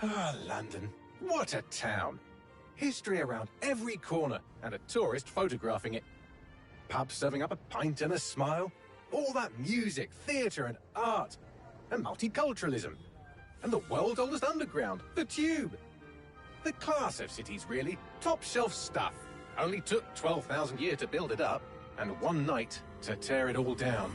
Ah, London. What a town. History around every corner, and a tourist photographing it. Pubs serving up a pint and a smile. All that music, theatre and art. And multiculturalism. And the world's oldest underground, the Tube. The class of cities, really. Top shelf stuff. Only took 12,000 years to build it up, and one night to tear it all down.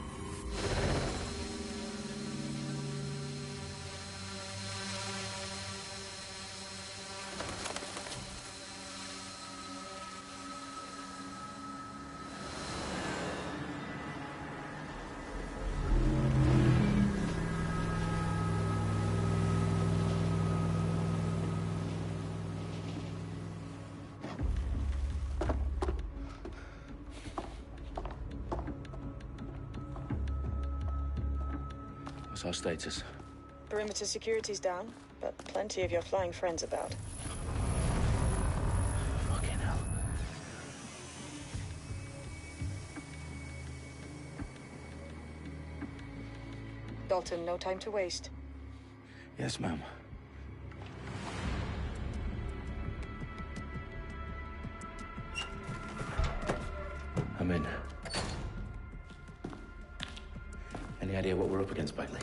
What's our status? Perimeter security's down, but plenty of your flying friends about. Fucking hell. Dalton, no time to waste. Yes, ma'am. I'm in. Any idea what we're up against, Bagley?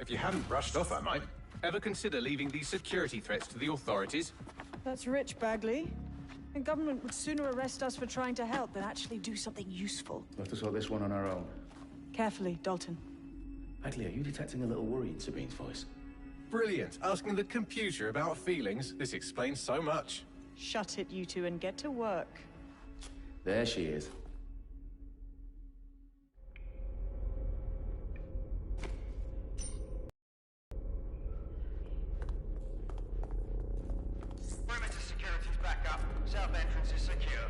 If you hadn't brushed off, I might. Ever consider leaving these security threats to the authorities? That's rich, Bagley. The government would sooner arrest us for trying to help than actually do something useful. We'll have to sort this one on our own. Carefully, Dalton. Bagley, are you detecting a little worry in Sabine's voice? Brilliant. Asking the computer about feelings. This explains so much. Shut it, you two, and get to work. There she is. Perimeter security's back up. South entrance is secure.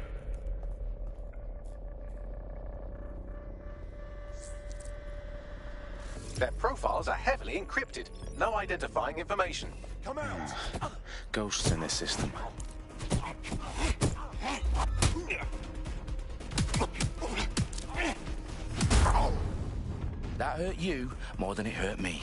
Their profiles are heavily encrypted. No identifying information. Come out! Ghosts in this system. That hurt you more than it hurt me.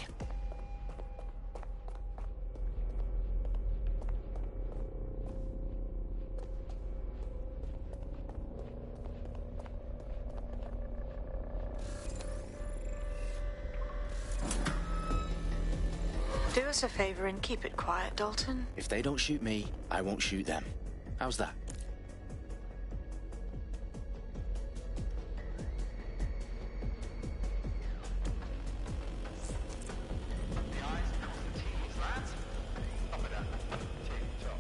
Do us a favor and keep it quiet, Dalton. If they don't shoot me, I won't shoot them. How's that? The eyes across the T's, lads. Top of that. Tip top.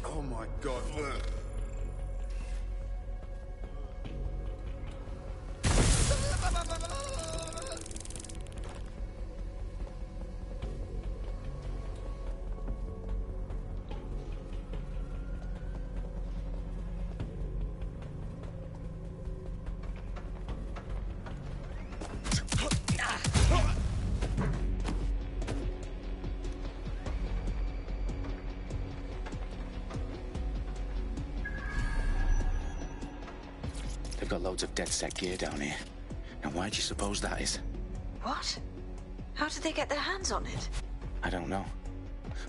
Oh my God, look. got loads of DedSec gear down here. Now why do you suppose that is? What? How did they get their hands on it? I don't know.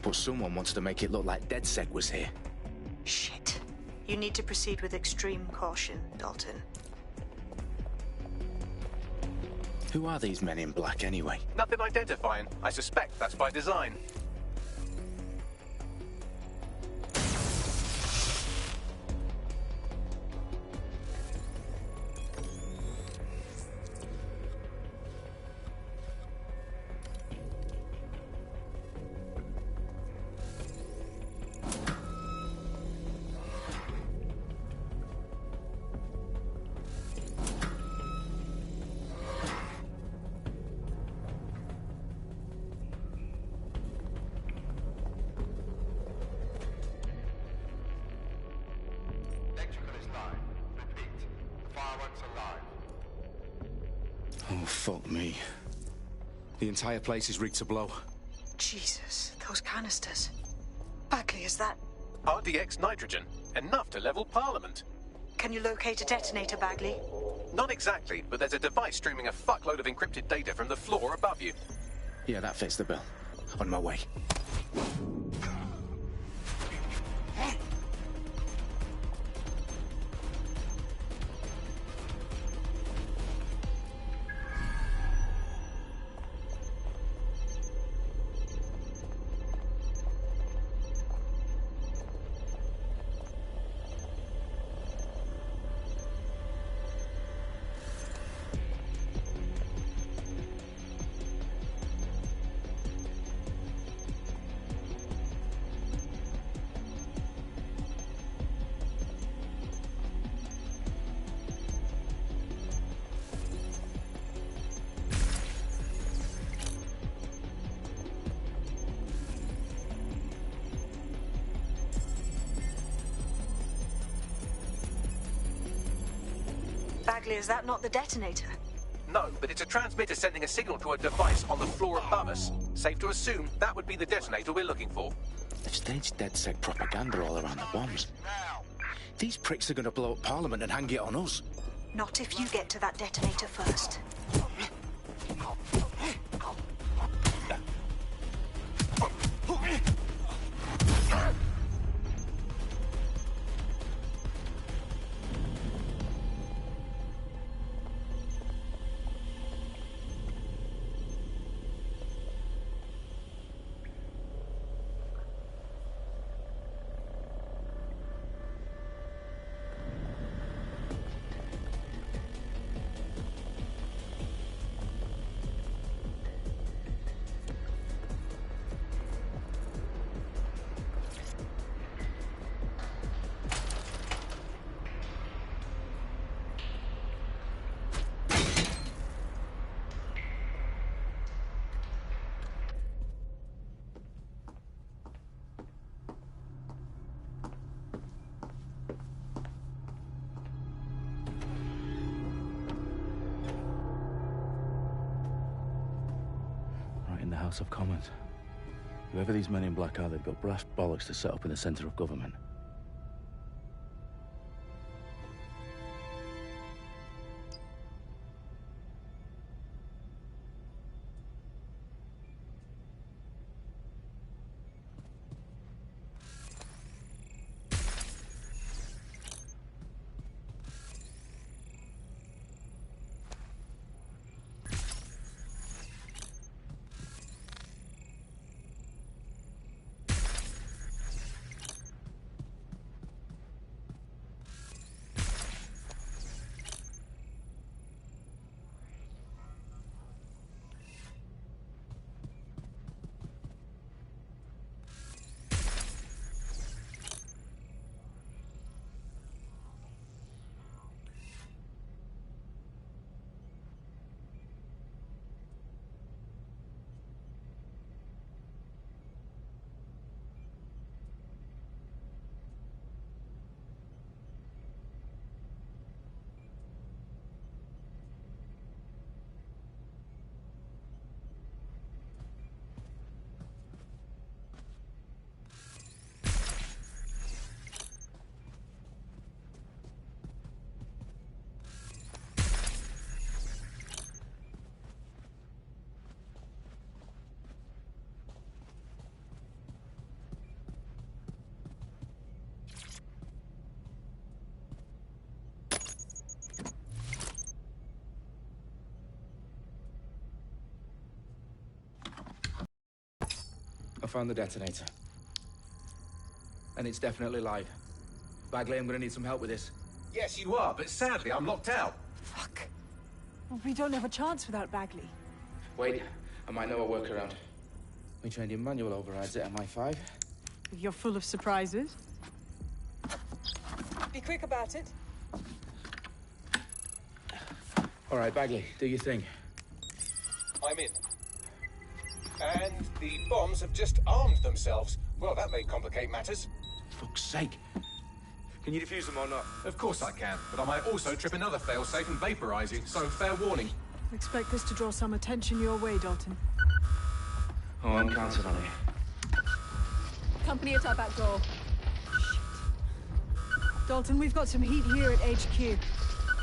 But someone wants to make it look like DedSec was here. Shit. You need to proceed with extreme caution, Dalton. Who are these men in black anyway? Nothing identifying. I suspect that's by design. Electrical is live. Repeat. Fireworks are live. Oh, fuck me. The entire place is rigged to blow. Jesus, those canisters. Bagley, is that... RDX nitrogen. Enough to level Parliament. Can you locate a detonator, Bagley? Not exactly, but there's a device streaming a fuckload of encrypted data from the floor above you. Yeah, that fits the bill. On my way. Bagley, is that not the detonator? No, but it's a transmitter sending a signal to a device on the floor above us. Safe to assume that would be the detonator we're looking for. They've staged DedSec propaganda all around the bombs. These pricks are going to blow up Parliament and hang it on us. Not if you get to that detonator first. The House of Commons. Whoever these men in black are, they've got brass bollocks to set up in the centre of government. I found the detonator. And it's definitely live. Bagley, I'm gonna need some help with this. Yes, you are, but sadly, I'm locked out. Fuck. Well, we don't have a chance without Bagley. Wait, I might know a workaround. We trained in manual overrides at MI5. You're full of surprises. Be quick about it. All right, Bagley, do your thing. I'm in. And the bombs have just armed themselves. Well, that may complicate matters. Fuck's sake. Can you defuse them or not? Of course I can, but I might also trip another failsafe and vaporize you, so fair warning. Expect this to draw some attention your way, Dalton. Oh, I'm counting on it. Company at our back door. Dalton, we've got some heat here at HQ.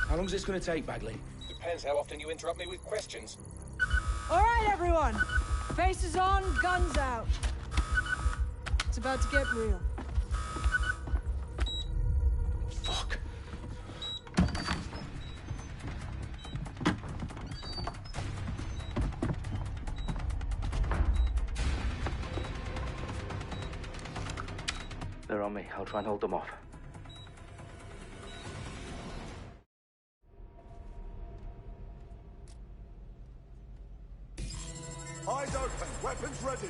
How long is this gonna take, Bagley? Depends how often you interrupt me with questions. All right, everyone. Faces on, guns out. It's about to get real. Fuck. They're on me. I'll try and hold them off. Eyes open, weapons ready.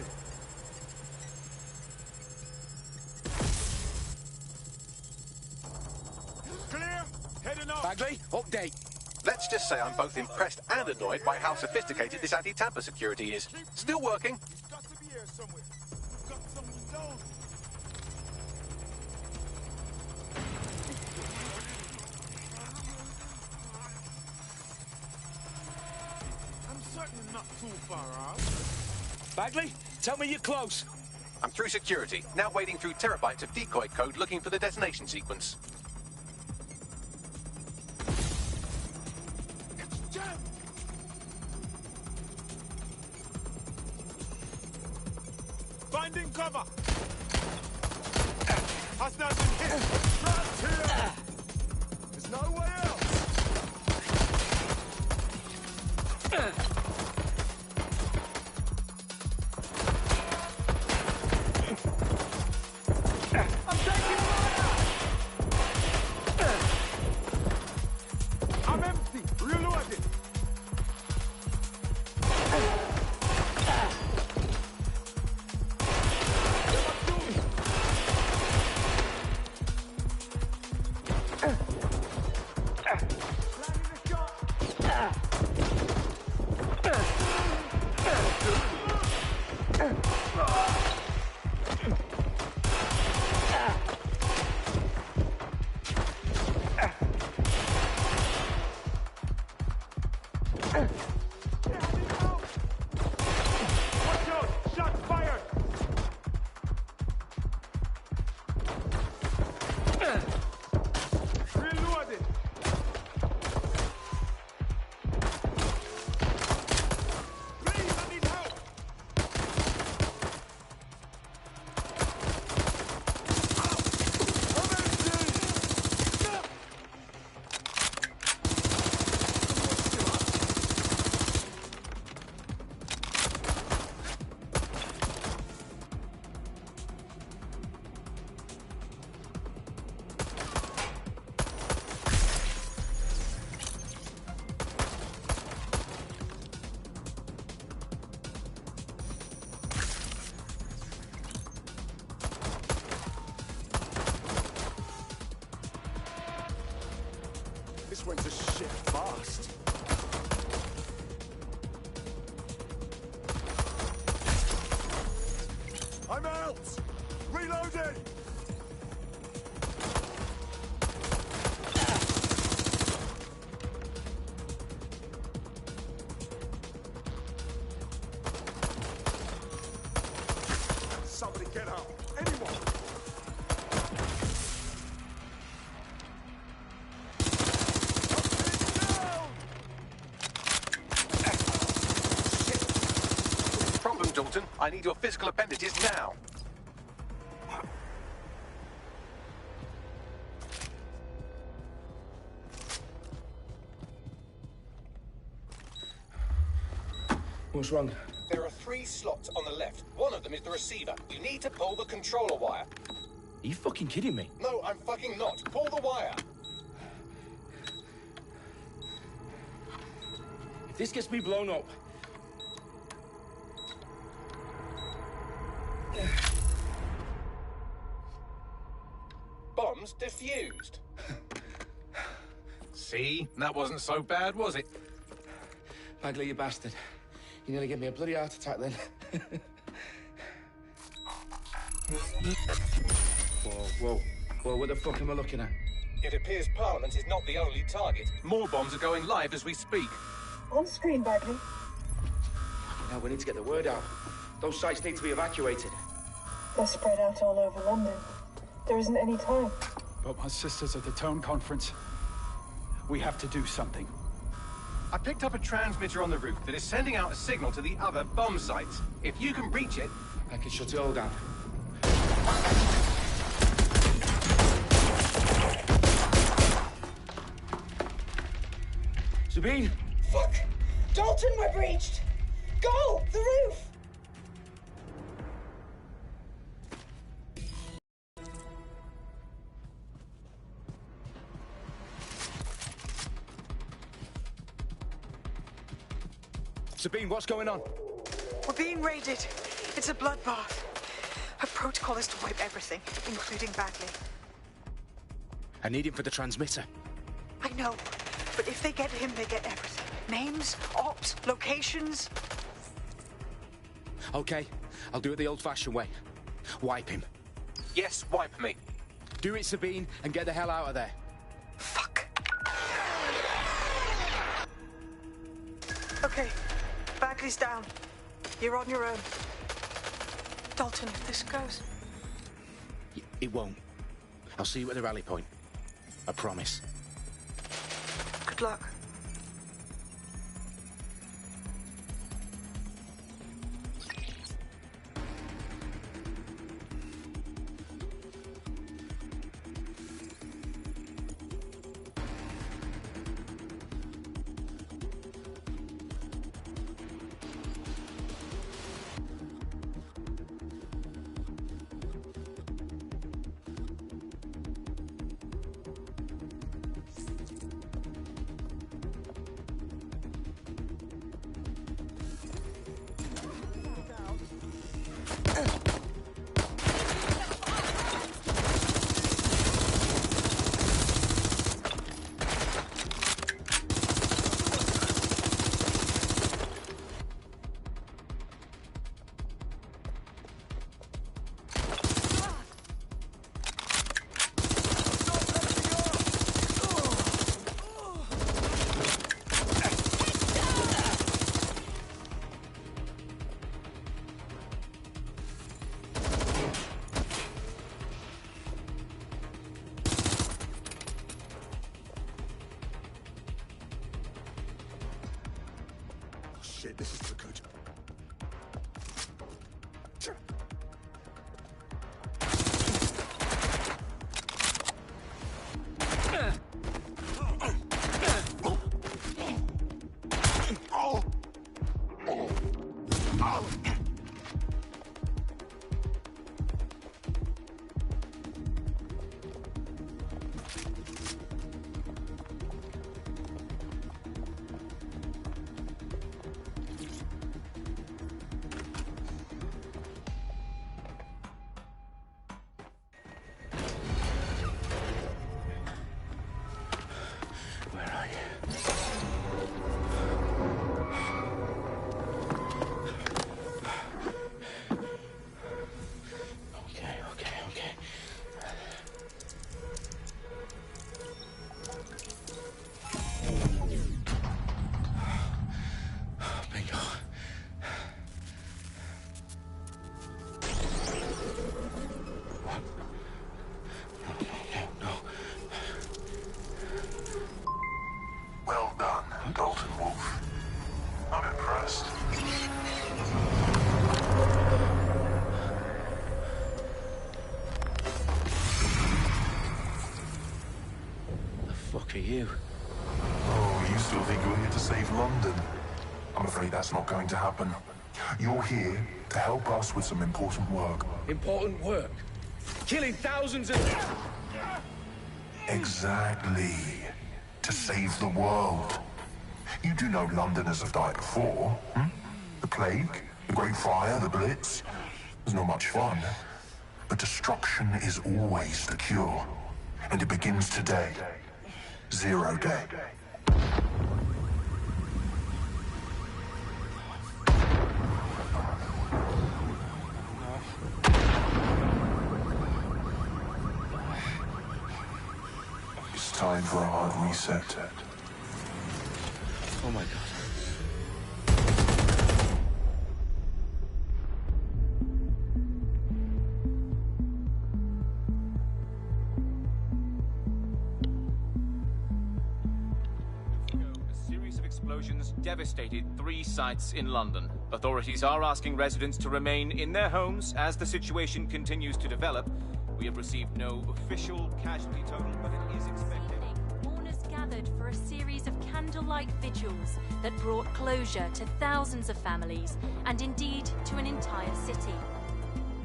Clear, heading up. Bagley, update. Let's just say I'm both impressed and annoyed by how sophisticated this anti-tamper security is. Still working. He's got to be here somewhere. He's got someone down. I'm certainly not too far off. Bagley, tell me you're close. I'm through security, now wading through terabytes of decoy code looking for the detonation sequence. Jam! Finding cover. Hostiles in here. Trapped here. There's no way out. I'm taking fire. I'm empty. Reloading. Watch out! Shots fired! Reloaded! Please, I need help! I'm empty! This went to shit fast. I'm out! Reloading! Somebody get out! Anyone! Problem, Dalton. I need your physical appendages now. What's wrong? There are 3 slots on the left. One of them is the receiver. You need to pull the controller wire. Are you fucking kidding me? No, I'm fucking not. Pull the wire. If this gets me blown up... Bombs defused. See? That wasn't so bad, was it? Bagley, you bastard. You nearly gave me a bloody heart attack then. Whoa. What the fuck am I looking at? It appears Parliament is not the only target. More bombs are going live as we speak. On screen, Bagley. Now we need to get the word out. Those sites need to be evacuated. They're spread out all over London. There isn't any time. But my sister's at the town conference. We have to do something. I picked up a transmitter on the roof that is sending out a signal to the other bomb sites. If you can reach it... I can shut it all down. Sabine! Fuck! Dalton, we're breached! Go! The roof! Sabine, what's going on? We're being raided. It's a bloodbath. Her protocol is to wipe everything, including Bagley. I need him for the transmitter. I know, but if they get him, they get everything. Names, ops, locations. Okay, I'll do it the old-fashioned way. Wipe him. Yes, wipe me. Do it, Sabine, and get the hell out of there. Fuck. Okay, Bagley's down. You're on your own. Dalton, if this goes... It won't. I'll see you at the rally point. I promise. Good luck. Shit, this is too good. Fuck are you? Oh, you still think you're here to save London? I'm afraid that's not going to happen. You're here to help us with some important work. Important work. Killing thousands of... Exactly. To save the world. You do know Londoners have died before, hmm? The plague, the Great Fire, the Blitz. It's not much fun. But destruction is always the cure. And it begins today. 0 day. It's time for a hard reset. Oh my God. A series of explosions devastated 3 sites in London. Authorities are asking residents to remain in their homes as the situation continues to develop. We have received no official casualty total, but it is expected. Mourners gathered for a series of candlelight vigils that brought closure to thousands of families and indeed to an entire city.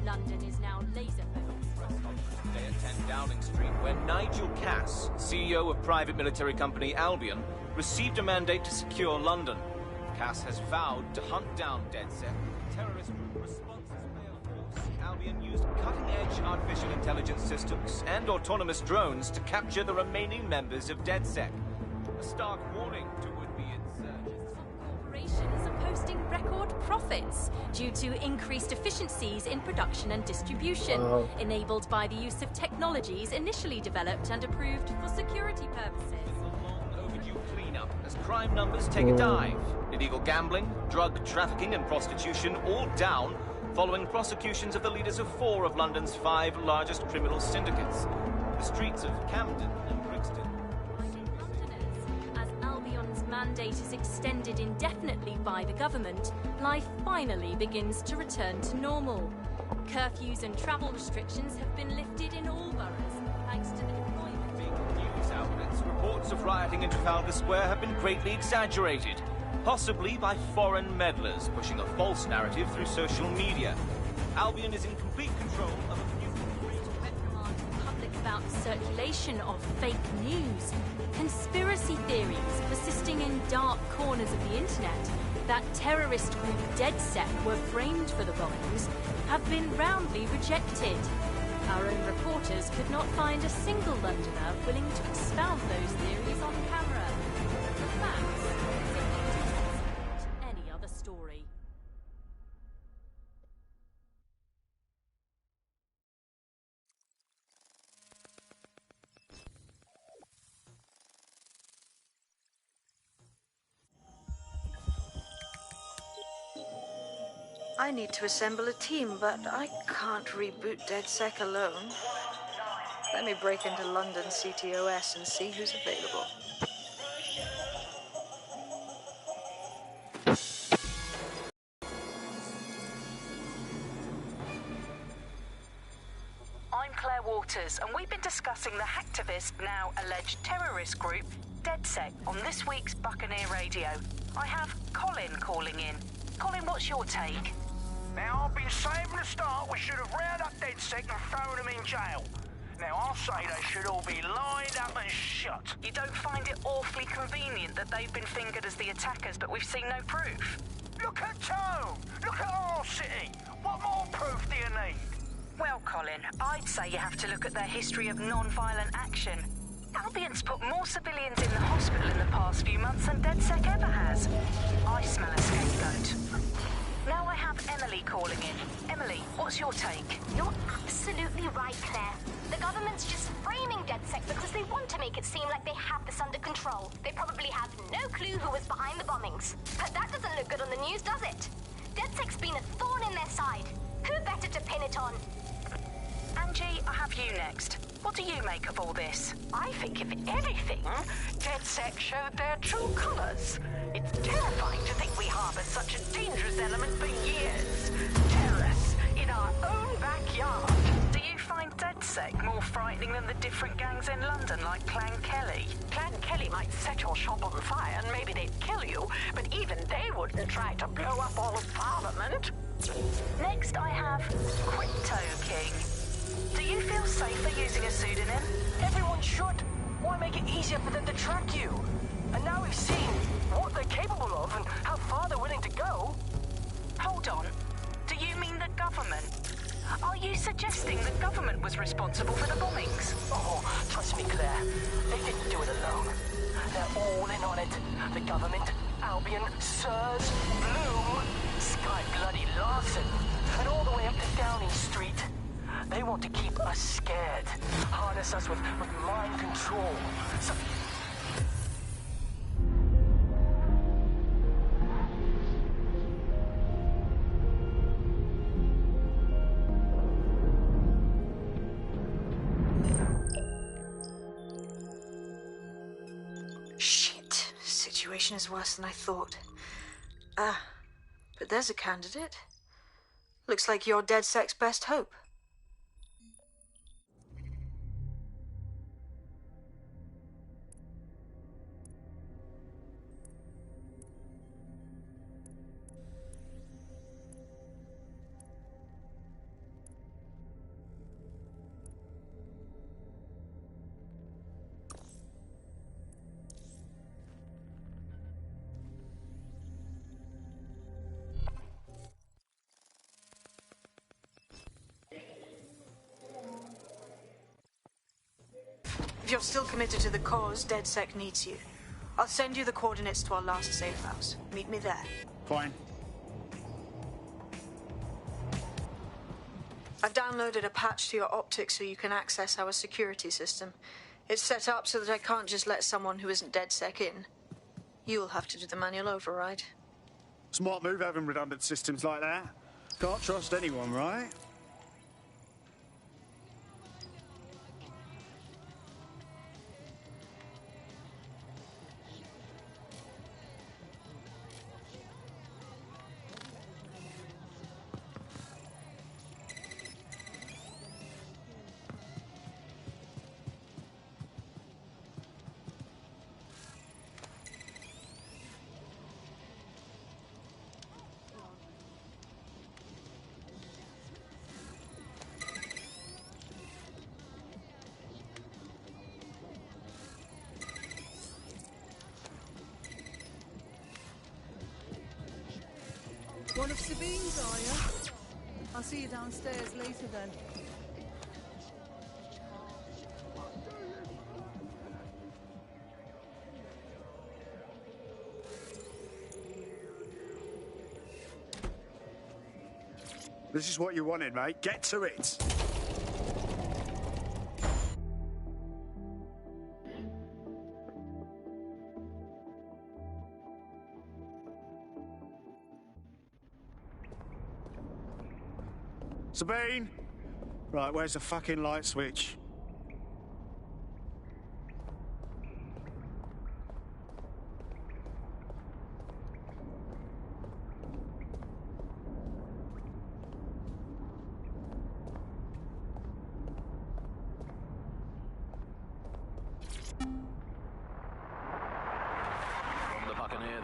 London is now laser-focused. Today at 10 Downing Street, where Nigel Cass, CEO of private military company Albion, received a mandate to secure London. Cass has vowed to hunt down DedSec, terrorist group responses mail force. Albion used cutting-edge artificial intelligence systems and autonomous drones to capture the remaining members of DedSec. A stark warning to would-be insurgents. Corporations are posting record profits due to increased efficiencies in production and distribution, enabled by the use of technologies initially developed and approved for security purposes. Cleanup as crime numbers take a dive. Illegal gambling, drug trafficking and prostitution all down following prosecutions of the leaders of 4 of London's 5 largest criminal syndicates. The streets of Camden and Brixton. As Albion's mandate is extended indefinitely by the government, life finally begins to return to normal. Curfews and travel restrictions have been lifted in all boroughs, thanks to the deployment. News outlets, reports of rioting in Trafalgar Square have been greatly exaggerated, possibly by foreign meddlers pushing a false narrative through social media. Albion is in complete control of a new reprimand the public about the circulation of fake news, conspiracy theories persisting in dark corners of the internet that terrorist group DedSec were framed for the bombings have been roundly rejected. Our own reporters could not find a single Londoner willing to expound those theories on camera. The facts support any other story. I need to assemble a team, but I can't reboot DedSec alone. Let me break into London CTOS and see who's available. I'm Claire Waters, and we've been discussing the hacktivist, now alleged terrorist group, DedSec, on this week's Buccaneer Radio. I have Colin calling in. Colin, what's your take? Now, I've been saying from the start we should have rounded up DedSec and thrown them in jail. Now, I'll say they should all be lined up and shot. You don't find it awfully convenient that they've been fingered as the attackers, but we've seen no proof? Look at Tone! Look at our city! What more proof do you need? Well, Colin, I'd say you have to look at their history of non-violent action. Albion's put more civilians in the hospital in the past few months than DedSec ever has. I smell a scapegoat. Now I have Emily calling in. Emily, what's your take? You're absolutely right, Claire. The government's just framing DedSec because they want to make it seem like they have this under control. They probably have no clue who was behind the bombings. But that doesn't look good on the news, does it? DedSec's been a thorn in their side. Who better to pin it on? Angie, I have you next. What do you make of all this? I think, if anything, DedSec showed their true colours. It's terrifying to think we harbour such a dangerous element for years. Terrorists in our own backyard. Do you find DedSec more frightening than the different gangs in London, like Clan Kelly. Clan Kelly might set your shop on fire and maybe they'd kill you, but even they wouldn't try to blow up all of Parliament. Next, I have Crypto King. Do you feel safer using a pseudonym? Everyone should. Why make it easier for them to track you? And now we've seen what they're capable of and how far they're willing to go. Hold on. Do you mean the government? Are you suggesting the government was responsible for the bombings? Oh, trust me, Claire. They didn't do it alone. They're all in on it. The government, Albion, Sirs, Bloom, Sky Bloody Larson, and all the way up to Downing Street. They want to keep us scared. Harness us with mind control. So Shit. Situation is worse than I thought. But there's a candidate. Looks like you're DedSec's best hope. If you're still committed to the cause, DedSec needs you. I'll send you the coordinates to our last safe house. Meet me there. Fine. I've downloaded a patch to your optics so you can access our security system. It's set up so that I can't just let someone who isn't DedSec in. You'll have to do the manual override. Smart move having redundant systems like that. Can't trust anyone, right? One of Sabine's, are you? I'll see you downstairs later then. This is what you wanted, mate. Get to it. Sabine! Right, where's the fucking light switch?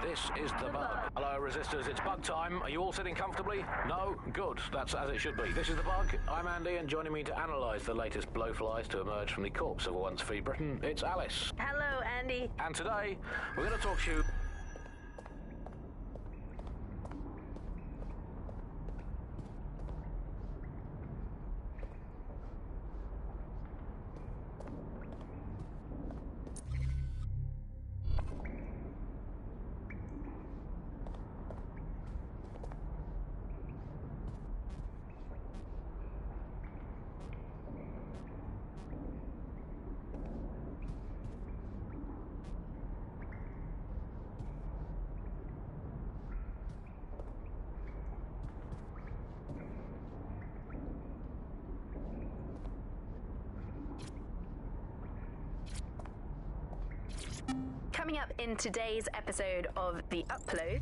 This is the bug. Hello, resistors. It's bug time. Are you all sitting comfortably? No? Good. That's as it should be. This is the bug. I'm Andy, and joining me to analyse the latest blowflies to emerge from the corpse of a once free Britain, it's Alice. Hello, Andy. And today, we're going to talk to you... Coming up in today's episode of The Upload,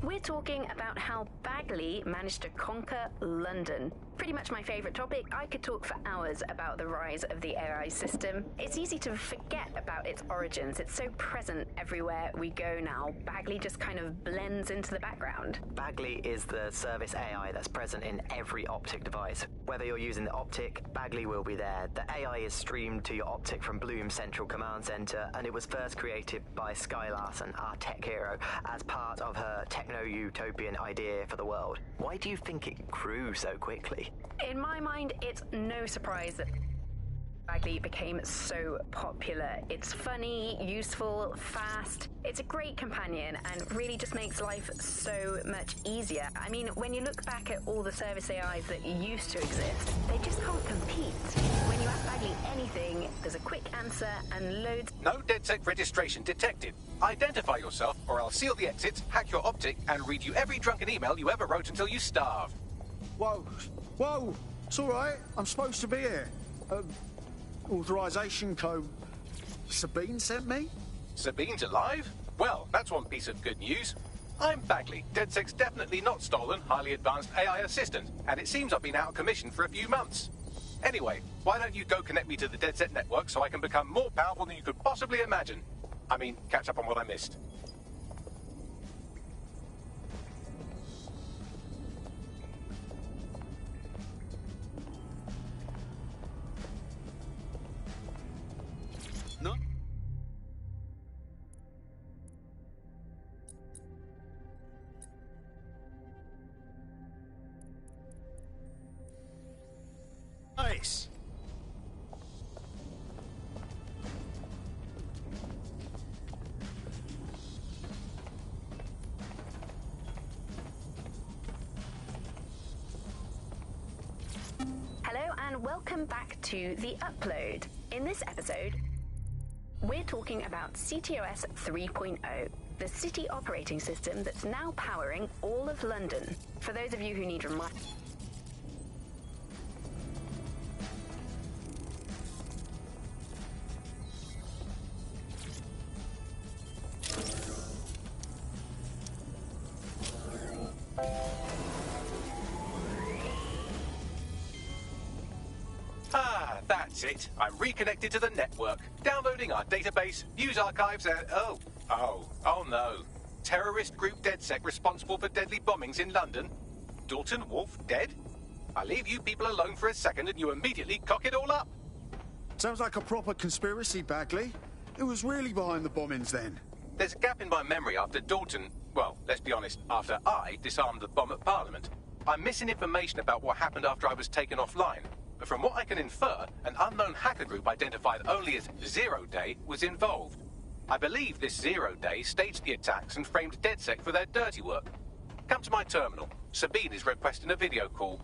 We're talking about how Bagley managed to conquer London. Pretty much my favourite topic. I could talk for hours about the rise of the AI system. It's easy to forget about its origins. It's so present everywhere we go now. Bagley just kind of blends into the background. Bagley is the service AI that's present in every optic device. Whether you're using the optic, Bagley will be there. The AI is streamed to your optic from Bloom's central command center, and it was first created by Sky Larson, our tech hero, as part of her techno-utopian idea for the world. Why do you think it grew so quickly? In my mind, it's no surprise that Bagley became so popular. It's funny, useful, fast. It's a great companion and really just makes life so much easier. I mean, when you look back at all the service AIs that used to exist, they just can't compete. When you ask Bagley anything, there's a quick answer and loads. No DedSec registration detected. Identify yourself or I'll seal the exits, hack your optic, and read you every drunken email you ever wrote until you starve. Whoa, whoa, it's all right. I'm supposed to be here. Authorization code. Sabine sent me? Sabine's alive? Well, that's one piece of good news. I'm Bagley, DedSec's definitely not stolen, highly advanced AI assistant, and it seems I've been out of commission for a few months. Anyway, why don't you go connect me to the DedSec network so I can become more powerful than you could possibly imagine? I mean, catch up on what I missed. No? Nice. Hello and welcome back to The Upload. In this episode, we're talking about CTOS 3.0, the city operating system that's now powering all of London. For those of you who need reminders, That's it. I'm reconnected to the network, downloading our database, news archives, and oh no. Terrorist group DedSec responsible for deadly bombings in London? Dalton Wolf dead? I leave you people alone for a second and you immediately cock it all up. Sounds like a proper conspiracy, Bagley. Who was really behind the bombings then? There's a gap in my memory after Dalton, well, let's be honest, after I disarmed the bomb at Parliament. I'm missing information about what happened after I was taken offline. But from what I can infer, an unknown hacker group identified only as Zero Day was involved. I believe this 0 Day staged the attacks and framed DedSec for their dirty work. Come to my terminal. Sabine is requesting a video call.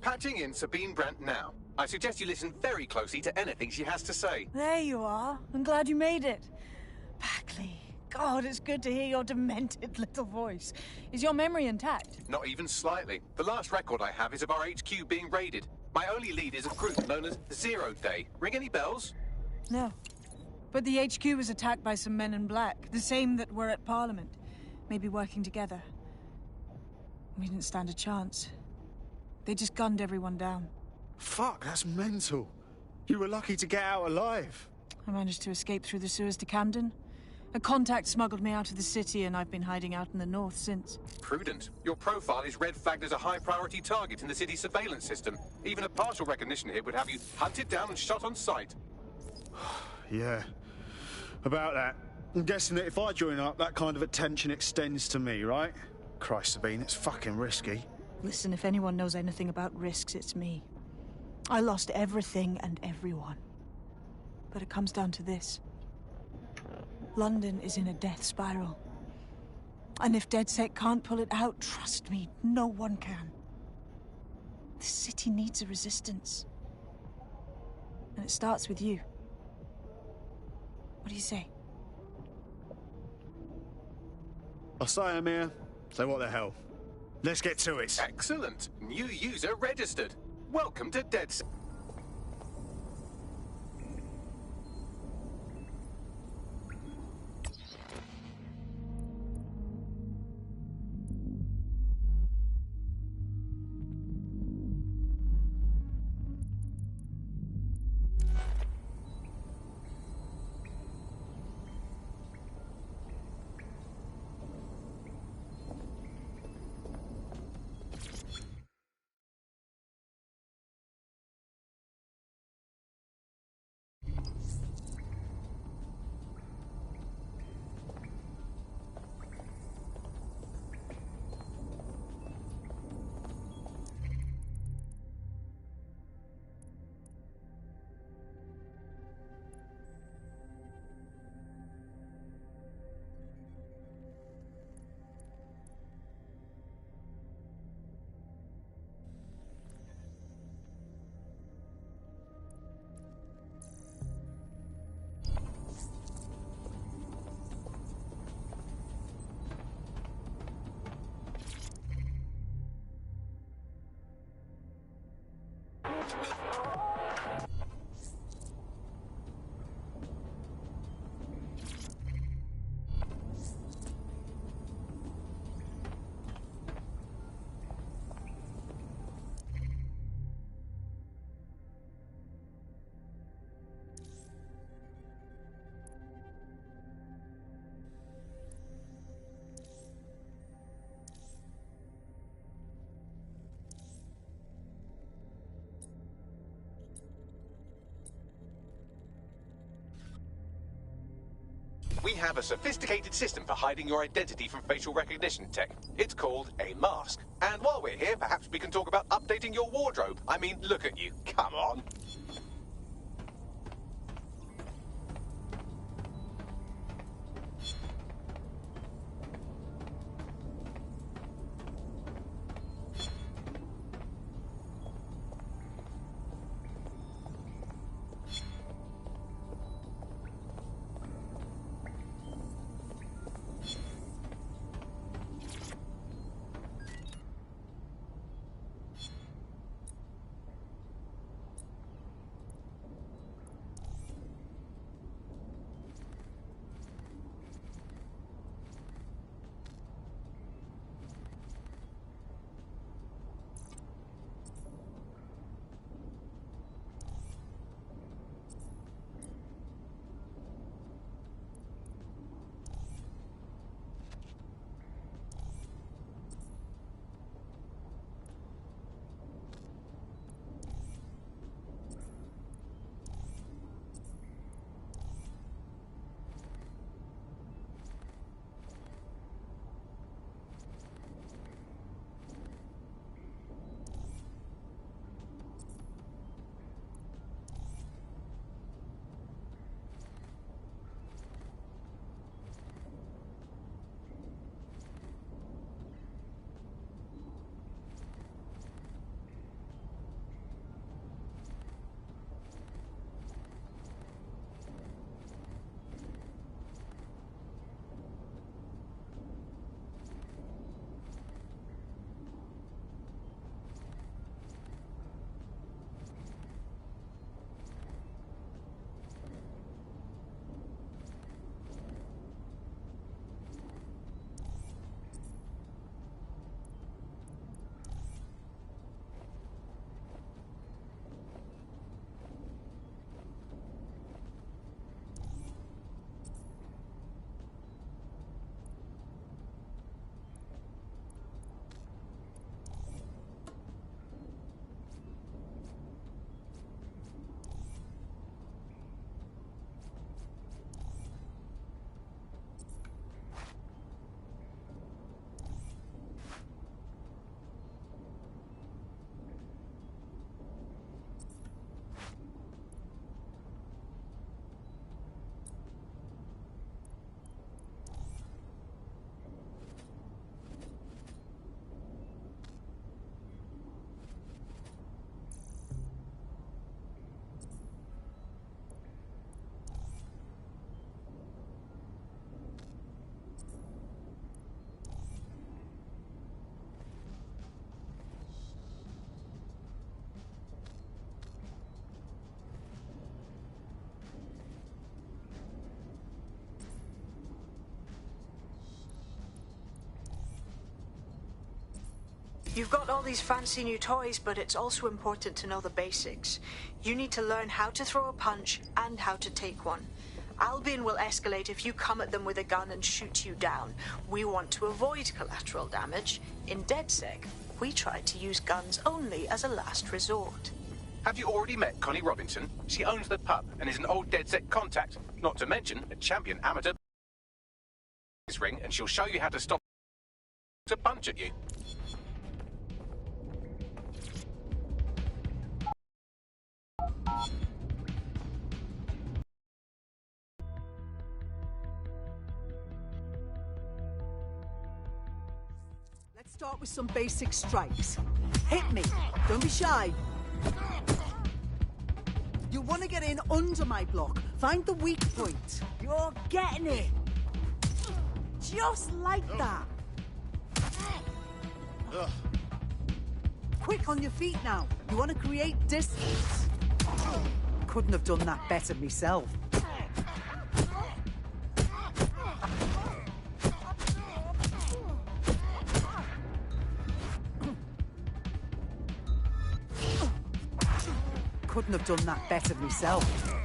Patching in Sabine Brandt now. I suggest you listen very closely to anything she has to say. There you are. I'm glad you made it. Bagley, God, it's good to hear your demented little voice. Is your memory intact? Not even slightly. The last record I have is of our HQ being raided. My only lead is a group known as 0 Day. Ring any bells? No. But the HQ was attacked by some men in black, the same that were at Parliament. Maybe working together. We didn't stand a chance. They just gunned everyone down. Fuck, that's mental. You were lucky to get out alive. I managed to escape through the sewers to Camden. A contact smuggled me out of the city, and I've been hiding out in the north since. Prudent. Your profile is red flagged as a high-priority target in the city's surveillance system. Even a partial recognition hit would have you hunted down and shot on sight. Yeah. About that. I'm guessing that if I join up, that kind of attention extends to me, right? Christ, Sabine, it's fucking risky. Listen, if anyone knows anything about risks, it's me. I lost everything and everyone. But it comes down to this. London is in a death spiral. And if DedSec can't pull it out, trust me, no one can. The city needs a resistance. And it starts with you. What do you say? I say, Amir. So what the hell? Let's get to it. Excellent. New user registered. Welcome to DedSec. We have a sophisticated system for hiding your identity from facial recognition tech. It's called a mask. And while we're here, perhaps we can talk about updating your wardrobe. I mean, look at you. Come on. You've got all these fancy new toys, but it's also important to know the basics. You need to learn how to throw a punch and how to take one. Albion will escalate if you come at them with a gun and shoot you down. We want to avoid collateral damage. In DedSec, we try to use guns only as a last resort. Have you already met Connie Robinson? She owns the pub and is an old DedSec contact, not to mention a champion amateur ring, and she'll show you how to stop to punch at you. Let's start with some basic strikes. Hit me. Don't be shy. You want to get in under my block. Find the weak point. You're getting it. Just like that. Quick on your feet now. You want to create distance. Couldn't have done that better myself. Couldn't have done that better myself.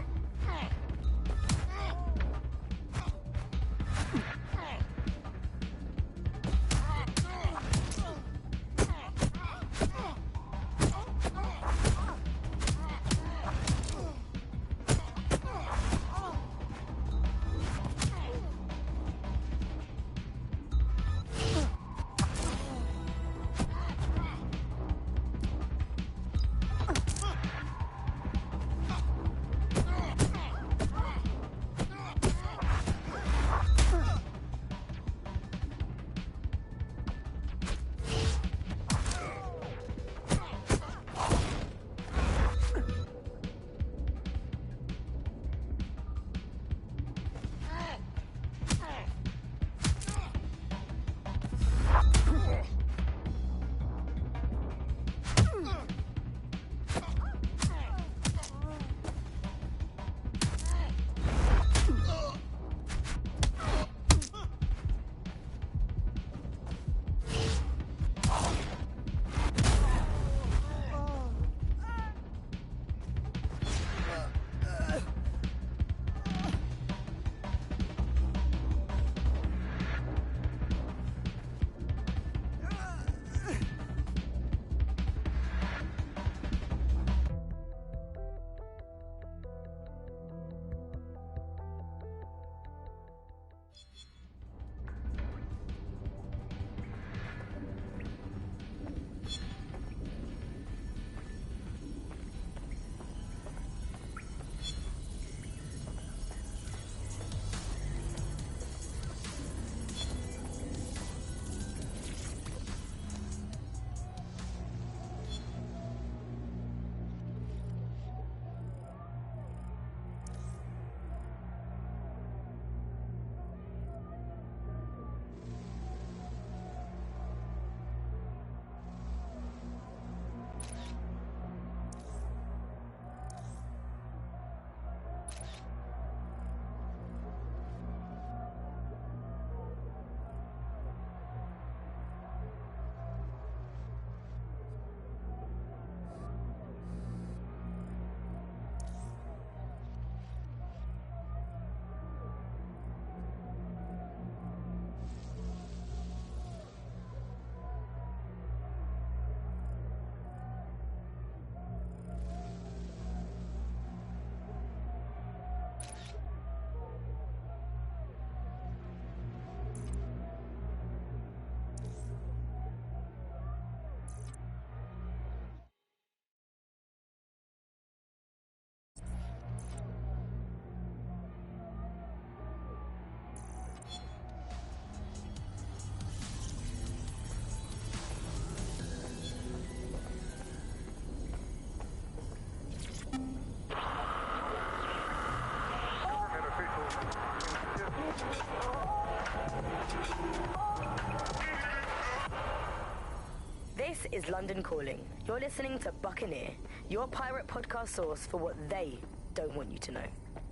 This is London Calling. You're listening to Buccaneer, your pirate podcast source for what they don't want you to know.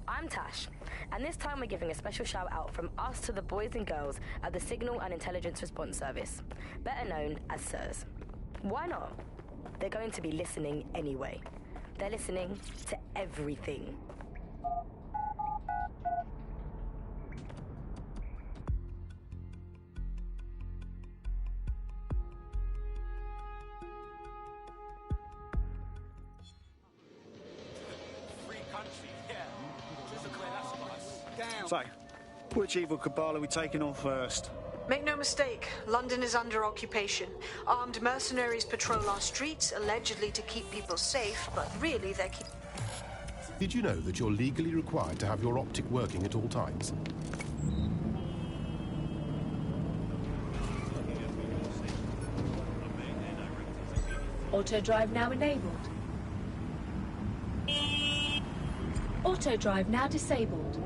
I'm Tash, and this time we're giving a special shout out from us to the boys and girls at the Signal and Intelligence Response Service, better known as SIRS. Why not? They're going to be listening anyway. They're listening to everything. So, which evil cabal are we taking on first? Make no mistake, London is under occupation. Armed mercenaries patrol our streets, allegedly to keep people safe, but really they're keeping... Did you know that you're legally required to have your optic working at all times? Auto drive now enabled. Auto drive now disabled.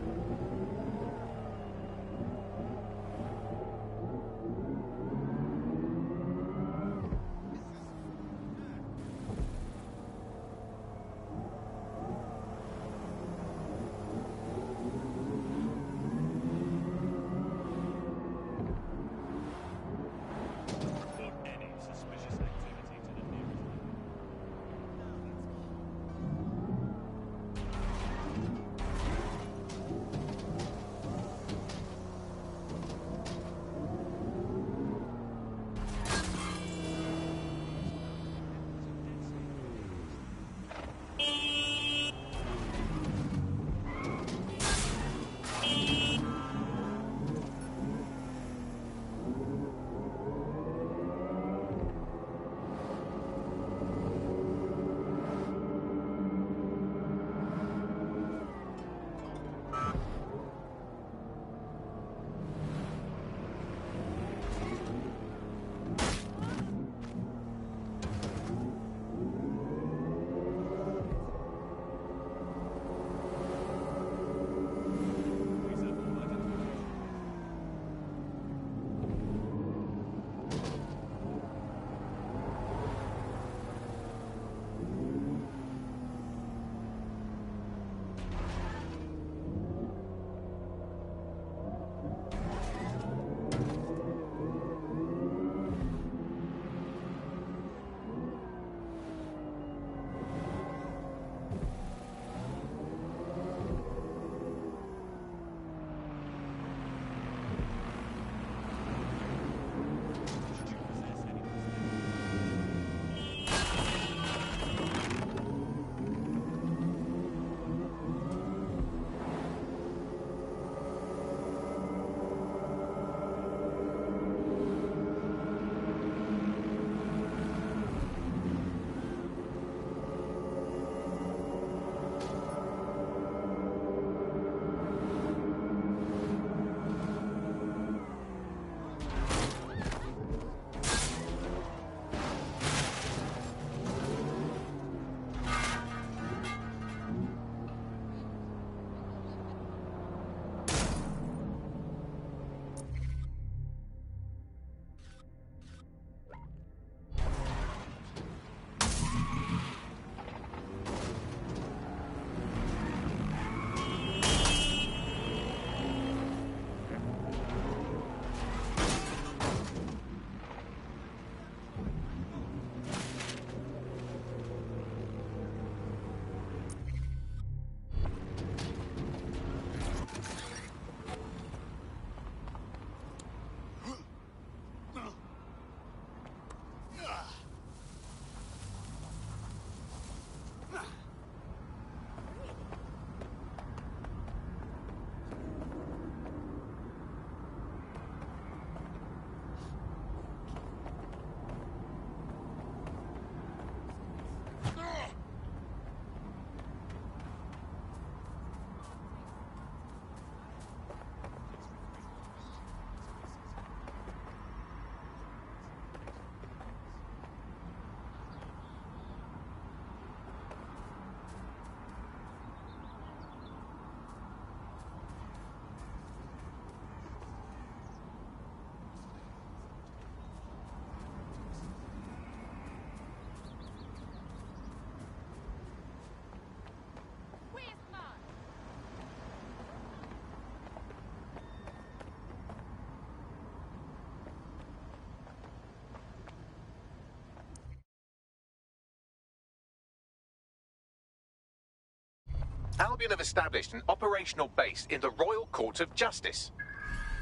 Albion have established an operational base in the Royal Court of Justice.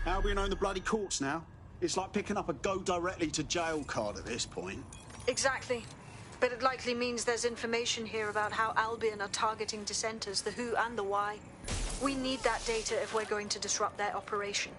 Albion own the bloody courts now. It's like picking up a go directly to jail card at this point. Exactly. But it likely means there's information here about how Albion are targeting dissenters, the who and the why. We need that data if we're going to disrupt their operation.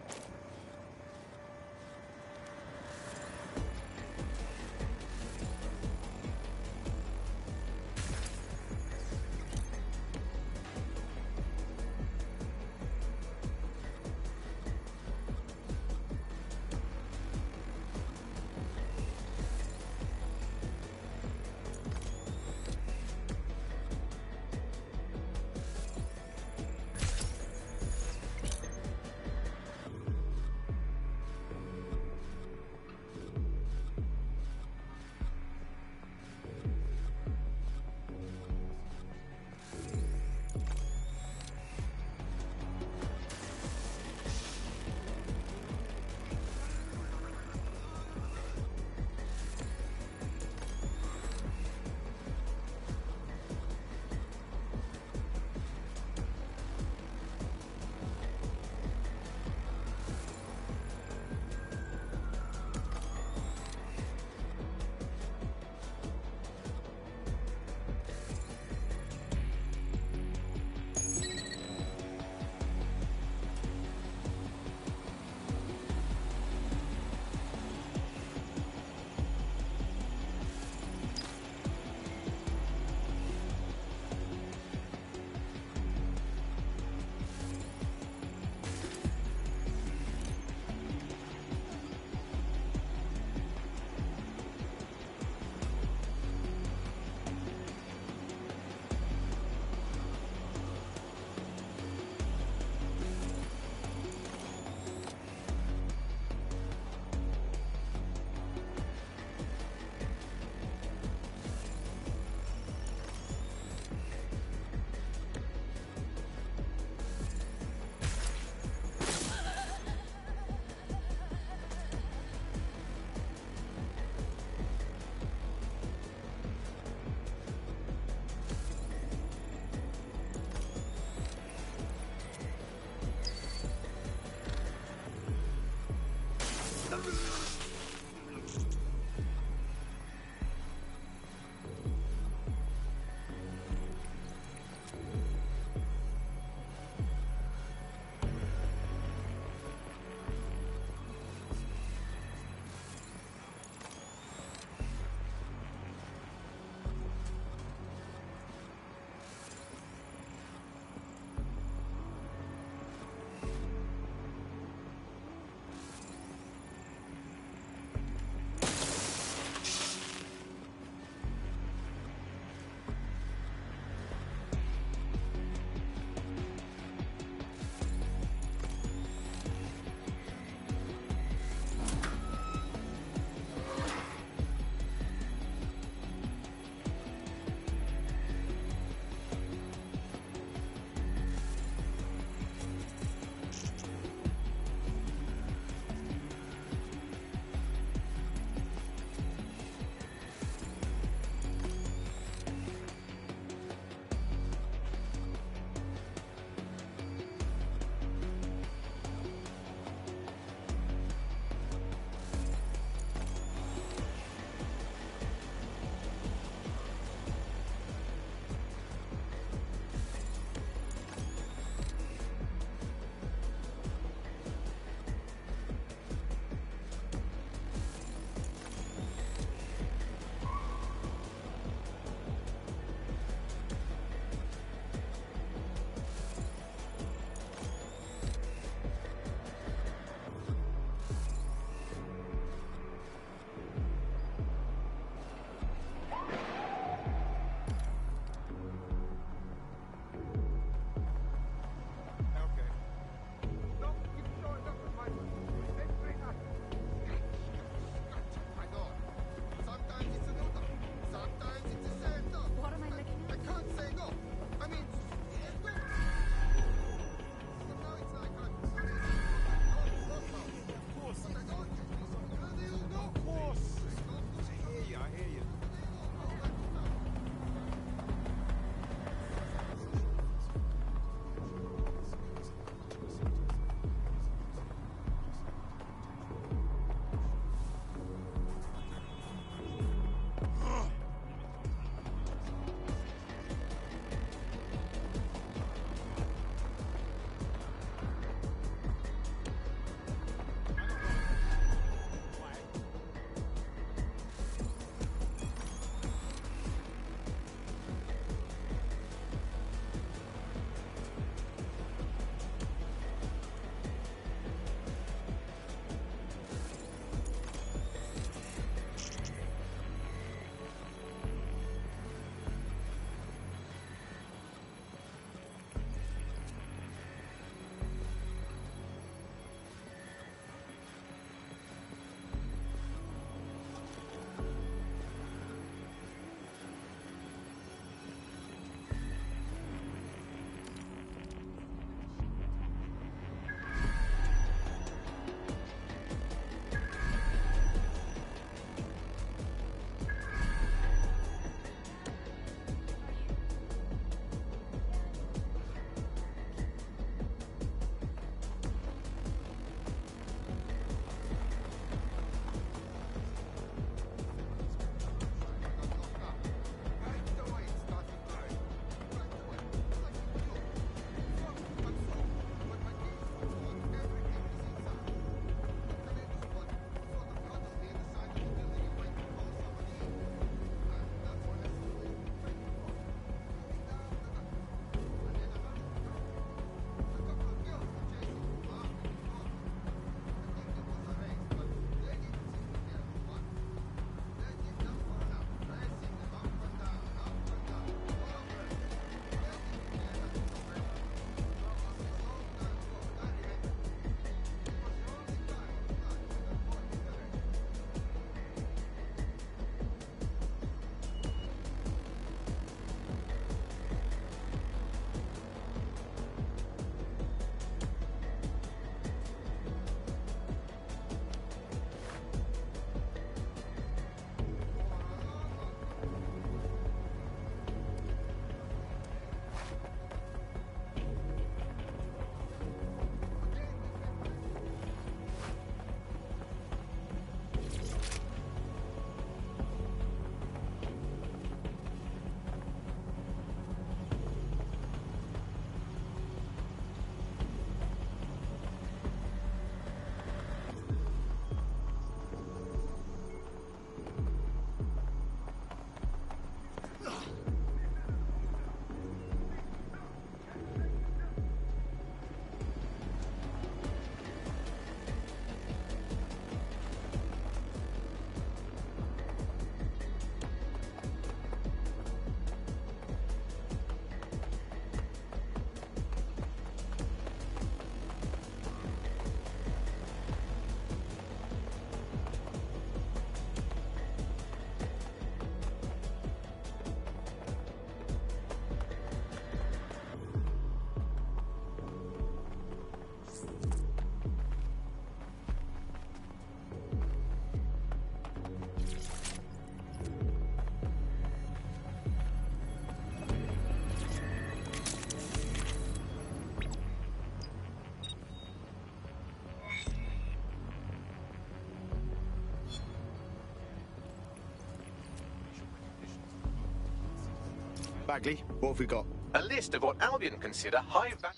Bagley, what have we got? A list of what Albion consider high value.